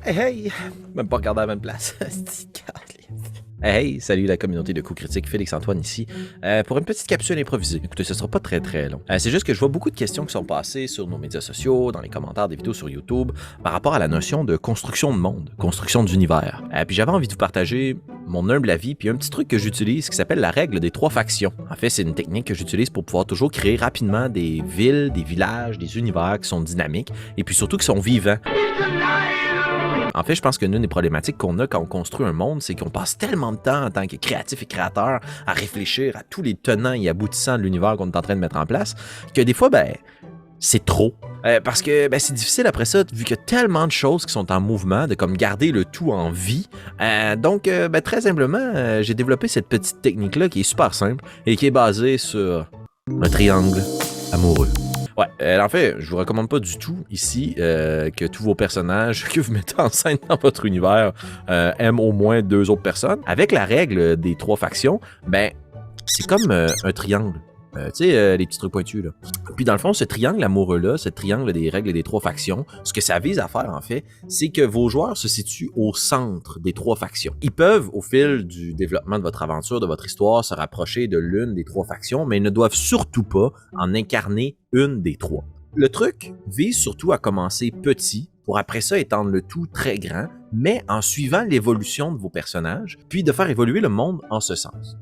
Hey, même pas regarder à la même place. Hey, salut la communauté de coups critiques, Félix-Antoine ici, pour une petite capsule improvisée. Écoutez, ce sera pas très long. C'est juste que je vois beaucoup de questions qui sont passées sur nos médias sociaux, dans les commentaires des vidéos sur YouTube, par rapport à la notion de construction de monde, construction d'univers. Puis j'avais envie de vous partager mon humble avis, puis un petit truc que j'utilise qui s'appelle la règle des 3 factions. En fait, c'est une technique que j'utilise pour pouvoir toujours créer rapidement des villes, des villages, des univers qui sont dynamiques, et puis surtout qui sont vivants. En fait, je pense que l'une des problématiques qu'on a quand on construit un monde, c'est qu'on passe tellement de temps en tant que créatif et créateur à réfléchir à tous les tenants et aboutissants de l'univers qu'on est en train de mettre en place, que des fois, c'est trop. Parce que c'est difficile après ça, vu qu'il y a tellement de choses qui sont en mouvement, de comme garder le tout en vie. Donc, très simplement, j'ai développé cette petite technique-là qui est super simple et qui est basée sur un triangle amoureux. Ouais, en fait, je vous recommande pas du tout ici que tous vos personnages que vous mettez en scène dans votre univers aiment au moins 2 autres personnes. Avec la règle des 3 factions, c'est comme un triangle. Tu sais, les petits trucs pointus, là. Puis dans le fond, ce triangle amoureux-là, ce triangle des règles des 3 factions, ce que ça vise à faire, en fait, c'est que vos joueurs se situent au centre des 3 factions. Ils peuvent, au fil du développement de votre aventure, de votre histoire, se rapprocher de l'une des 3 factions, mais ils ne doivent surtout pas en incarner une des 3. Le truc vise surtout à commencer petit, pour après ça étendre le tout très grand, mais en suivant l'évolution de vos personnages, puis de faire évoluer le monde en ce sens.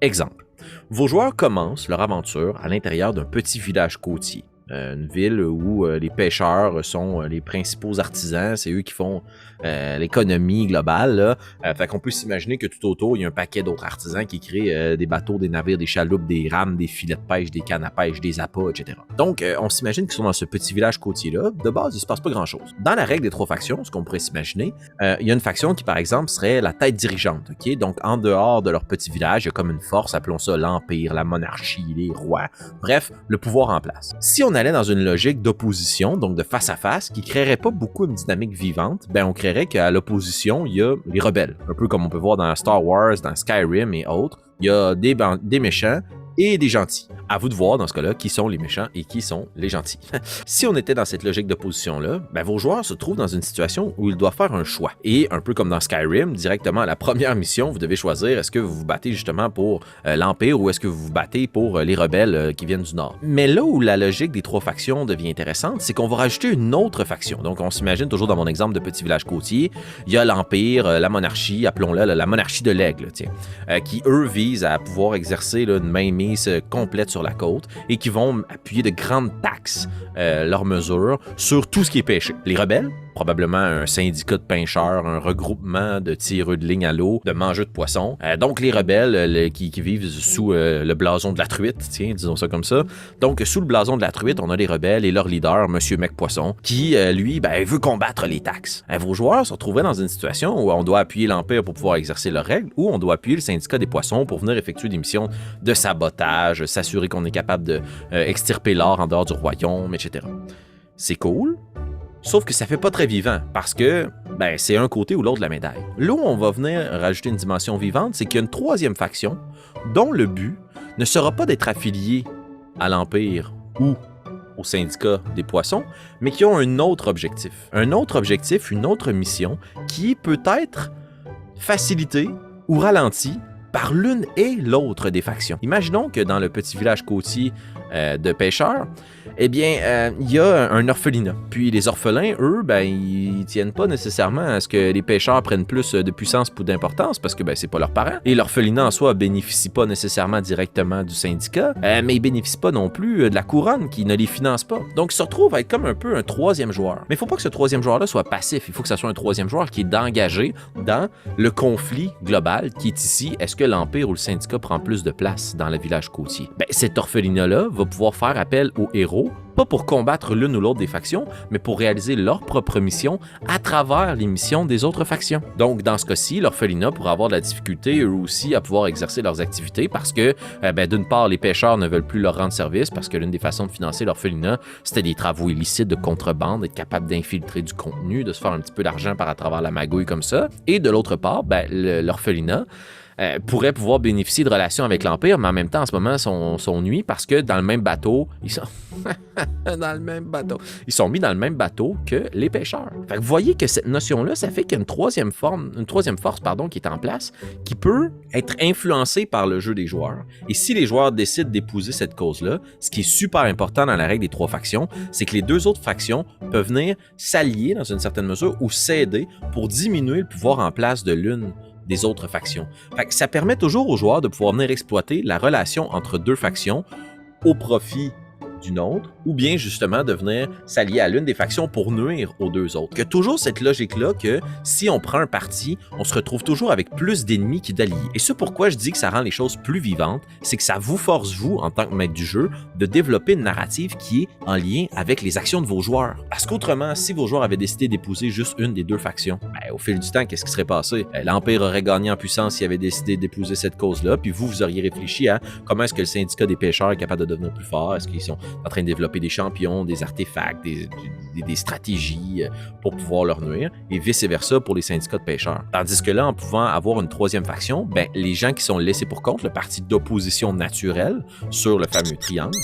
Exemple. Vos joueurs commencent leur aventure à l'intérieur d'un petit village côtier. Une ville où les pêcheurs sont les principaux artisans, c'est eux qui font l'économie globale. Là. Fait qu'on peut s'imaginer que tout autour, il y a un paquet d'autres artisans qui créent des bateaux, des navires, des chaloupes, des rames, des filets de pêche, des cannes à pêche, des appâts, etc. Donc, on s'imagine qu'ils sont dans ce petit village côtier-là. De base, il se passe pas grand-chose. Dans la règle des 3 factions, ce qu'on pourrait s'imaginer, il y a une faction qui, par exemple, serait la tête dirigeante. Okay? Donc, en dehors de leur petit village, il y a comme une force, appelons ça l'Empire, la monarchie, les rois, bref, le pouvoir en place. Si on allait dans une logique d'opposition, donc de face à face, qui créerait pas beaucoup une dynamique vivante, on créerait qu'à l'opposition, il y a les rebelles. Un peu comme on peut voir dans Star Wars, dans Skyrim et autres. Il y a des méchants et des gentils. À vous de voir, dans ce cas-là, qui sont les méchants et qui sont les gentils. Si on était dans cette logique d'opposition-là, vos joueurs se trouvent dans une situation où ils doivent faire un choix. Et un peu comme dans Skyrim, directement à la première mission, vous devez choisir est-ce que vous vous battez justement pour l'Empire ou est-ce que vous vous battez pour les rebelles qui viennent du Nord. Mais là où la logique des 3 factions devient intéressante, c'est qu'on va rajouter une autre faction. Donc on s'imagine toujours dans mon exemple de petit village côtier, il y a l'Empire, la monarchie, appelons-la la monarchie de l'aigle, qui eux visent à pouvoir exercer une mainmise complète sur la côte et qui vont appuyer de grandes taxes, leurs mesures, sur tout ce qui est pêché. Les rebelles, probablement un syndicat de pêcheurs, un regroupement de tireurs de ligne à l'eau, de mangeurs de poissons. Donc les rebelles qui vivent sous le blason de la truite, disons ça comme ça. Donc sous le blason de la truite, on a les rebelles et leur leader, Monsieur Mec Poisson, qui lui, veut combattre les taxes. Vos joueurs se retrouveraient dans une situation où on doit appuyer l'Empire pour pouvoir exercer leurs règles, ou on doit appuyer le syndicat des poissons pour venir effectuer des missions de sabotage, s'assurer qu'on est capable de extirper l'or en dehors du royaume, etc. C'est cool. Sauf que ça fait pas très vivant, parce que c'est un côté ou l'autre de la médaille. Là où on va venir rajouter une dimension vivante, c'est qu'il y a une 3e faction dont le but ne sera pas d'être affilié à l'Empire ou au syndicat des poissons, mais qui ont un autre objectif. Un autre objectif, une autre mission, qui peut être facilitée ou ralentie par l'une et l'autre des factions. Imaginons que dans le petit village côtier de pêcheurs, il y a un orphelinat. Puis les orphelins, eux, ils tiennent pas nécessairement à ce que les pêcheurs prennent plus de puissance ou d'importance parce que c'est pas leurs parents. Et l'orphelinat en soi bénéficie pas nécessairement directement du syndicat, mais ils bénéficient pas non plus de la couronne qui ne les finance pas. Donc ils se retrouvent à être comme un peu un 3e joueur. Mais il faut pas que ce 3e joueur-là soit passif. Il faut que ça soit un 3e joueur qui est engagé dans le conflit global qui est ici. Est-ce que l'Empire ou le syndicat prend plus de place dans le village côtier? Cet orphelinat-là va pouvoir faire appel aux héros, pas pour combattre l'une ou l'autre des factions, mais pour réaliser leur propre mission à travers les missions des autres factions. Donc, dans ce cas-ci, l'orphelinat pourra avoir de la difficulté, eux aussi, à pouvoir exercer leurs activités parce que, d'une part, les pêcheurs ne veulent plus leur rendre service parce que l'une des façons de financer l'orphelinat, c'était des travaux illicites de contrebande, être capable d'infiltrer du contenu, de se faire un petit peu d'argent par à travers la magouille comme ça. Et de l'autre part, l'orphelinat pourraient pouvoir bénéficier de relations avec l'Empire, mais en même temps, en ce moment, sont nuits parce que dans le même bateau, ils sont... dans le même bateau. Ils sont mis dans le même bateau que les pêcheurs. Fait que vous voyez que cette notion-là, ça fait qu'il y a une troisième force, qui est en place, qui peut être influencée par le jeu des joueurs. Et si les joueurs décident d'épouser cette cause-là, ce qui est super important dans la règle des 3 factions, c'est que les 2 autres factions peuvent venir s'allier dans une certaine mesure ou s'aider pour diminuer le pouvoir en place de l'une des autres factions. Fait que ça permet toujours aux joueurs de pouvoir venir exploiter la relation entre 2 factions au profit d'une autre, ou bien justement de venir s'allier à l'une des factions pour nuire aux 2 autres. Il y a toujours cette logique-là que si on prend un parti, on se retrouve toujours avec plus d'ennemis que d'alliés. Et c'est pourquoi je dis que ça rend les choses plus vivantes, c'est que ça vous force, vous, en tant que maître du jeu, de développer une narrative qui est en lien avec les actions de vos joueurs. Parce qu'autrement, si vos joueurs avaient décidé d'épouser juste une des 2 factions, au fil du temps, qu'est-ce qui serait passé? L'Empire aurait gagné en puissance s'il avait décidé d'épouser cette cause-là, puis vous auriez réfléchi à comment est-ce que le syndicat des pêcheurs est capable de devenir plus fort, est-ce qu'ils sont en train de développer des champions, des artefacts, des stratégies pour pouvoir leur nuire, et vice-versa pour les syndicats de pêcheurs. Tandis que là, en pouvant avoir une 3e faction, les gens qui sont laissés pour compte, le parti d'opposition naturelle sur le fameux triangle,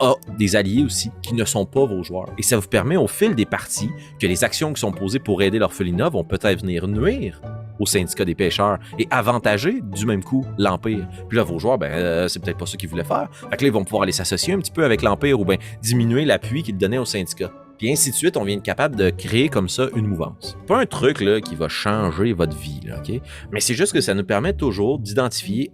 a des alliés aussi qui ne sont pas vos joueurs. Et ça vous permet au fil des parties que les actions qui sont posées pour aider l'orphelinat vont peut-être venir nuire au syndicat des pêcheurs et avantager du même coup l'Empire. Puis là, vos joueurs, c'est peut-être pas ça qu'ils voulaient faire. Fait que là, ils vont pouvoir aller s'associer un petit peu avec l'Empire ou diminuer l'appui qu'ils donnaient au syndicat. Puis ainsi de suite, on vient être capable de créer comme ça une mouvance. Pas un truc là, qui va changer votre vie, là, OK? Mais c'est juste que ça nous permet toujours d'identifier,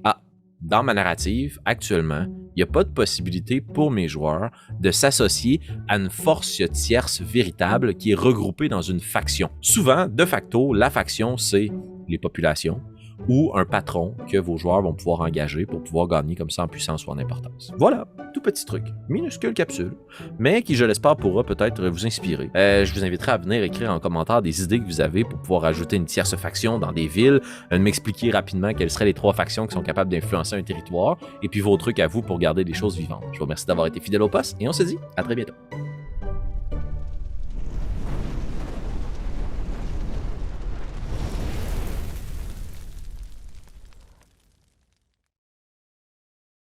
dans ma narrative, actuellement, il n'y a pas de possibilité pour mes joueurs de s'associer à une force tierce véritable qui est regroupée dans une faction. Souvent, de facto, la faction, c'est les populations ou un patron que vos joueurs vont pouvoir engager pour pouvoir gagner comme ça en puissance ou en importance. Voilà, tout petit truc, minuscule capsule, mais qui, je l'espère, pourra peut-être vous inspirer. Je vous inviterai à venir écrire en commentaire des idées que vous avez pour pouvoir ajouter une tierce faction dans des villes, de m'expliquer rapidement quelles seraient les 3 factions qui sont capables d'influencer un territoire, et puis vos trucs à vous pour garder les choses vivantes. Je vous remercie d'avoir été fidèle au poste, et on se dit à très bientôt.